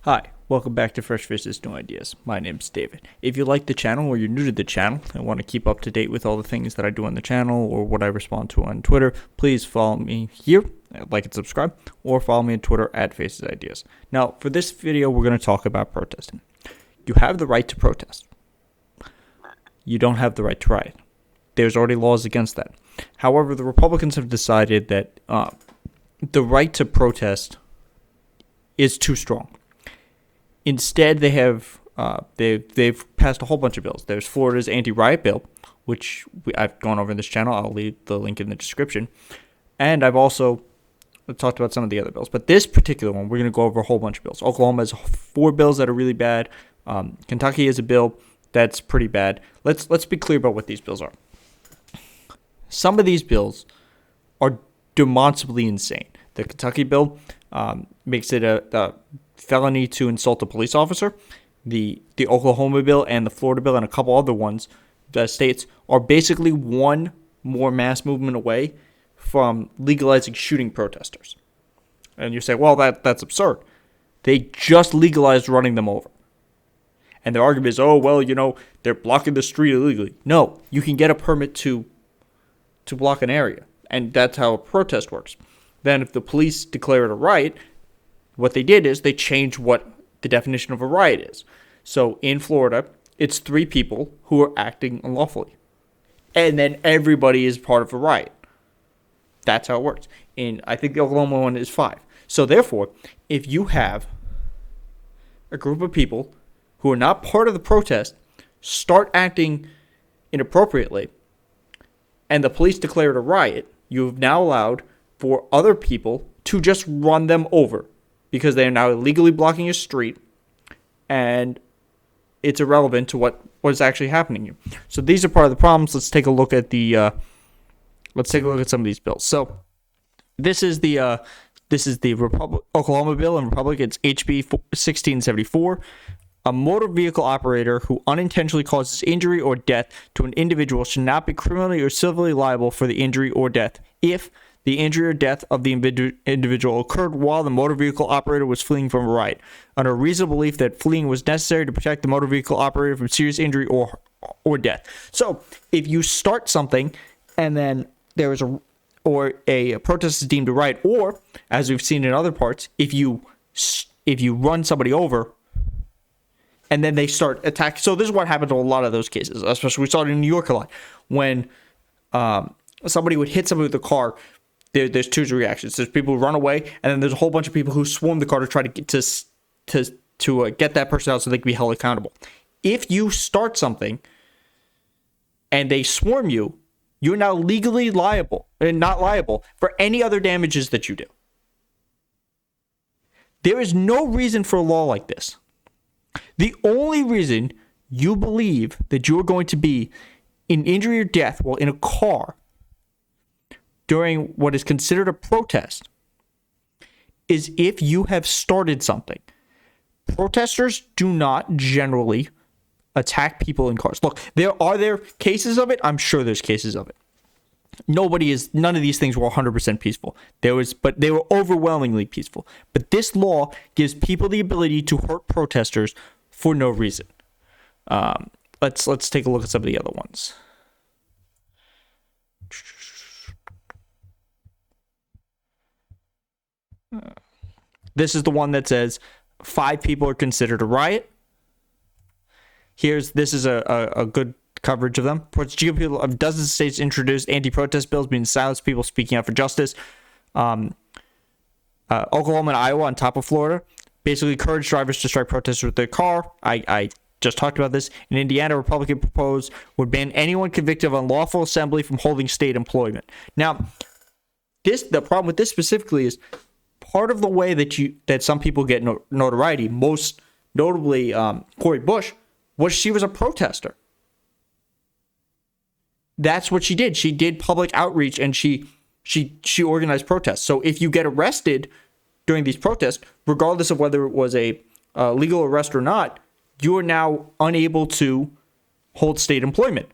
Hi, welcome back to Fresh Faces, New Ideas. My name's David. If you like the channel or you're new to the channel and want to keep up to date with all the things that I do on the channel or what I respond to on Twitter, please follow me here, like and subscribe, or follow me on Twitter at Faces Ideas. Now, for this video, we're going to talk about protesting. You have the right to protest. You don't have the right to riot. There's already laws against that. However, the Republicans have decided that the right to protest is too strong. Instead, they have they've passed a whole bunch of bills. There's Florida's anti-riot bill, which I've gone over in this channel. I'll leave the link in the description. And I've also talked about some of the other bills. But this particular one, we're going to go over a whole bunch of bills. Oklahoma has 4 bills that are really bad. Kentucky has a bill that's pretty bad. Let's be clear about what these bills are. Some of these bills are demonstrably insane. The Kentucky bill makes it a felony to insult a police officer. The Oklahoma bill and the Florida bill and a couple other ones, the states, are basically one more mass movement away from legalizing shooting protesters. And you say, well, that's absurd. They just legalized running them over. And their argument is, oh, well, they're blocking the street illegally. No, you can get a permit to block an area. And that's how a protest works. Then if the police declare it a riot, what they did is they changed what the definition of a riot is. So in Florida, it's 3 people who are acting unlawfully. And then everybody is part of a riot. That's how it works. And I think the Oklahoma one is 5. So therefore, if you have a group of people who are not part of the protest start acting inappropriately, and the police declare it a riot, you've now allowed for other people to just run them over because they are now illegally blocking a street, and it's irrelevant to what is actually happening here. So these are part of the problems. Let's take a look at some of these bills. So this is the Oklahoma bill in Republic. It's HB 1674. A motor vehicle operator who unintentionally causes injury or death to an individual should not be criminally or civilly liable for the injury or death if the injury or death of the individual occurred while the motor vehicle operator was fleeing from a riot, under a reasonable belief that fleeing was necessary to protect the motor vehicle operator from serious injury or death. So, if you start something and then there is a protest is deemed a riot, or as we've seen in other parts, if you run somebody over and then they start attacking. So this is what happened to a lot of those cases, especially we saw it in New York a lot when somebody would hit somebody with a car. There's 2 reactions. There's people who run away, and then there's a whole bunch of people who swarm the car to try to get get that person out so they can be held accountable. If you start something and they swarm you, you're now legally liable and not liable for any other damages that you do. There is no reason for a law like this. The only reason you believe that you're going to be in injury or death while in a car during what is considered a protest is if you have started something. Protesters do not generally attack people in cars. Look, are there cases of it? I'm sure there's cases of it. None of these things were 100% peaceful. But they were overwhelmingly peaceful. But this law gives people the ability to hurt protesters for no reason. Let's take a look at some of the other ones. This is the one that says 5 people are considered a riot. This is a good coverage of them. GOP of dozens of states introduced anti-protest bills, meaning silence people speaking out for justice. Oklahoma and Iowa, on top of Florida, basically encourage drivers to strike protesters with their car. I just talked about this. In Indiana, a Republican proposed would ban anyone convicted of unlawful assembly from holding state employment. Now, the problem with this specifically is part of the way that some people get notoriety, most notably Cori Bush, she was a protester. That's what she did. She did public outreach and she organized protests. So if you get arrested during these protests, regardless of whether it was a legal arrest or not, you are now unable to hold state employment.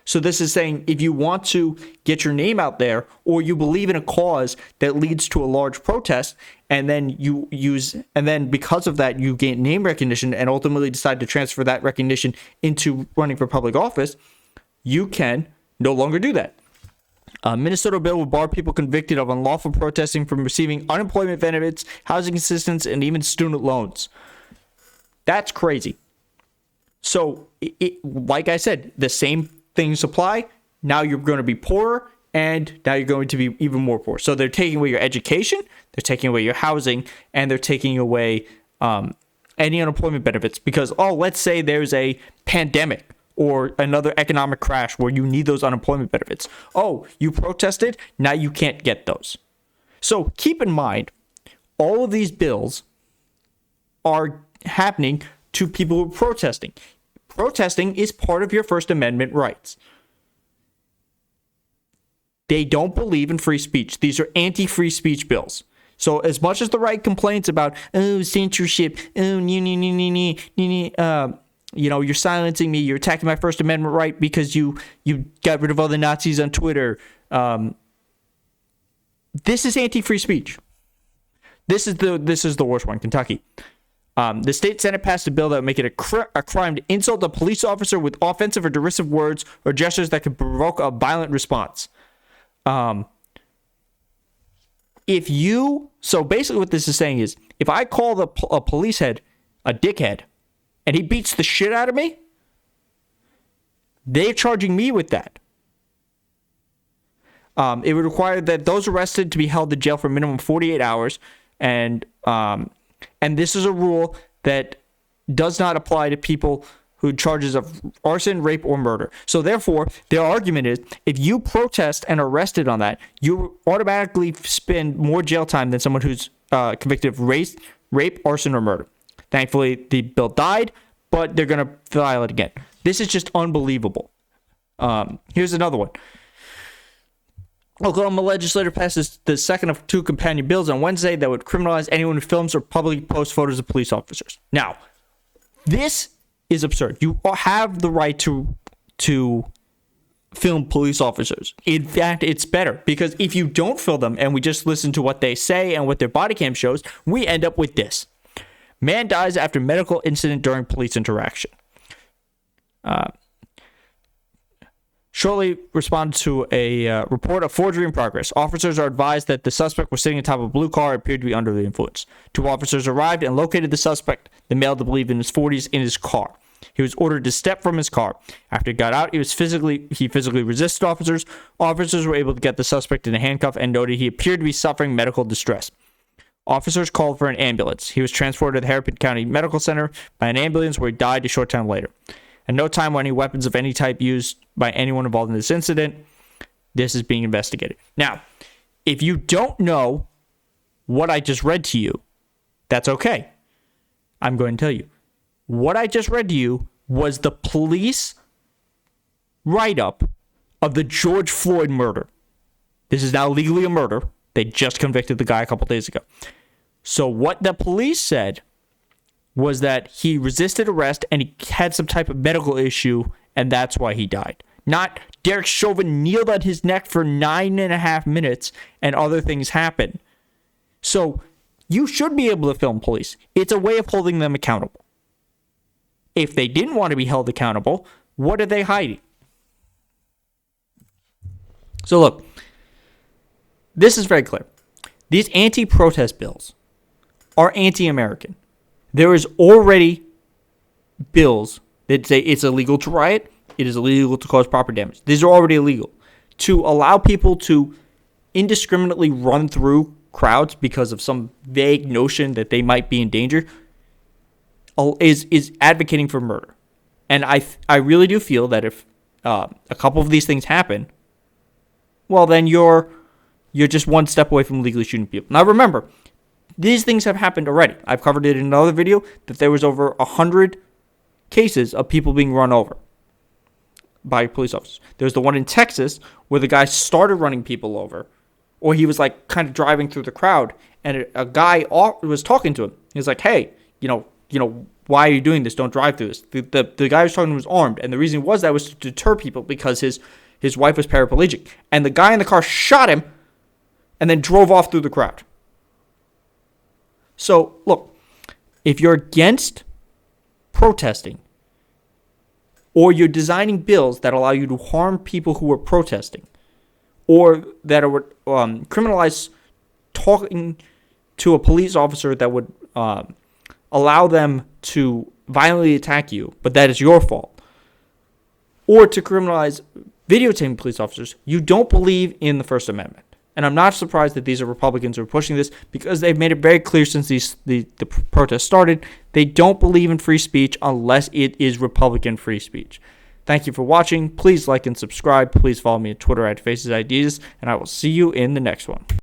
So this is saying if you want to get your name out there, or you believe in a cause that leads to a large protest, and then because of that you gain name recognition and ultimately decide to transfer that recognition into running for public office, you can no longer do that. Minnesota bill will bar people convicted of unlawful protesting from receiving unemployment benefits, housing assistance, and even student loans. That's crazy. So, like I said, the same things apply. Now you're going to be poorer, and now you're going to be even more poor. So they're taking away your education, they're taking away your housing, and they're taking away any unemployment benefits. Because, let's say there's a pandemic or another economic crash where you need those unemployment benefits. You protested, now you can't get those. So keep in mind, all of these bills are happening to people who are protesting. Protesting is part of your First Amendment rights. They don't believe in free speech. These are anti-free speech bills. So as much as the right complains about, censorship, you're silencing me, you're attacking my First Amendment right because you got rid of all the Nazis on Twitter. This is anti-free speech. This is the worst one, Kentucky. The state Senate passed a bill that would make it a crime to insult a police officer with offensive or derisive words or gestures that could provoke a violent response. So basically what this is saying is, if I call a police head a dickhead and he beats the shit out of me, they're charging me with that. It would require that those arrested to be held in jail for a minimum of 48 hours, and this is a rule that does not apply to people who charges of arson, rape, or murder. So therefore, their argument is, if you protest and are arrested on that, you automatically spend more jail time than someone who's convicted of rape, arson, or murder. Thankfully, the bill died, but they're going to file it again. This is just unbelievable. Here's another one. Oklahoma legislature passes the second of two companion bills on Wednesday that would criminalize anyone who films or publicly posts photos of police officers. Now, this is absurd. You have the right to film police officers. In fact, it's better, because if you don't film them and we just listen to what they say and what their body cam shows, we end up with this. Man dies after medical incident during police interaction. Shortly responded to a report of forgery in progress. Officers are advised that the suspect was sitting atop a blue car and appeared to be under the influence. Two officers arrived and located the suspect, the male to believe in his 40s, in his car. He was ordered to step from his car. After he got out, he physically resisted officers. Officers were able to get the suspect in a handcuff and noted he appeared to be suffering medical distress. Officers called for an ambulance. He was transported to the Hennepin County Medical Center by an ambulance, where he died a short time later. At no time were any weapons of any type used by anyone involved in this incident. This is being investigated. Now, if you don't know what I just read to you, that's okay. I'm going to tell you. What I just read to you was the police write-up of the George Floyd murder. This is now legally a murder. They just convicted the guy a couple days ago. So what the police said was that he resisted arrest and he had some type of medical issue, and that's why he died. Not Derek Chauvin kneeled on his neck for 9.5 minutes and other things happened. So you should be able to film police. It's a way of holding them accountable. If they didn't want to be held accountable, what are they hiding? So look, this is very clear. These anti-protest bills are anti-American. There is already bills that say it's illegal to riot, it is illegal to cause property damage. These are already illegal. To allow people to indiscriminately run through crowds because of some vague notion that they might be in danger is advocating for murder. And I really do feel that if a couple of these things happen, well, then you're just one step away from legally shooting people. Now remember, these things have happened already. I've covered it in another video that there was over 100 cases of people being run over by police officers. There's the one in Texas where the guy started running people over, or he was like kind of driving through the crowd, and a guy was talking to him. He was like, hey, why are you doing this? Don't drive through this. The guy who was talking to him was armed, and the reason was that was to deter people because his wife was paraplegic. And the guy in the car shot him and then drove off through the crowd. So, look, if you're against protesting or you're designing bills that allow you to harm people who are protesting or that are criminalize talking to a police officer that would allow them to violently attack you, but that is your fault, or to criminalize videotaping police officers, you don't believe in the First Amendment. And I'm not surprised that these are Republicans who are pushing this, because they've made it very clear since the protests started, they don't believe in free speech unless it is Republican free speech. Thank you for watching. Please like and subscribe. Please follow me on Twitter @FacesIdeas, and I will see you in the next one.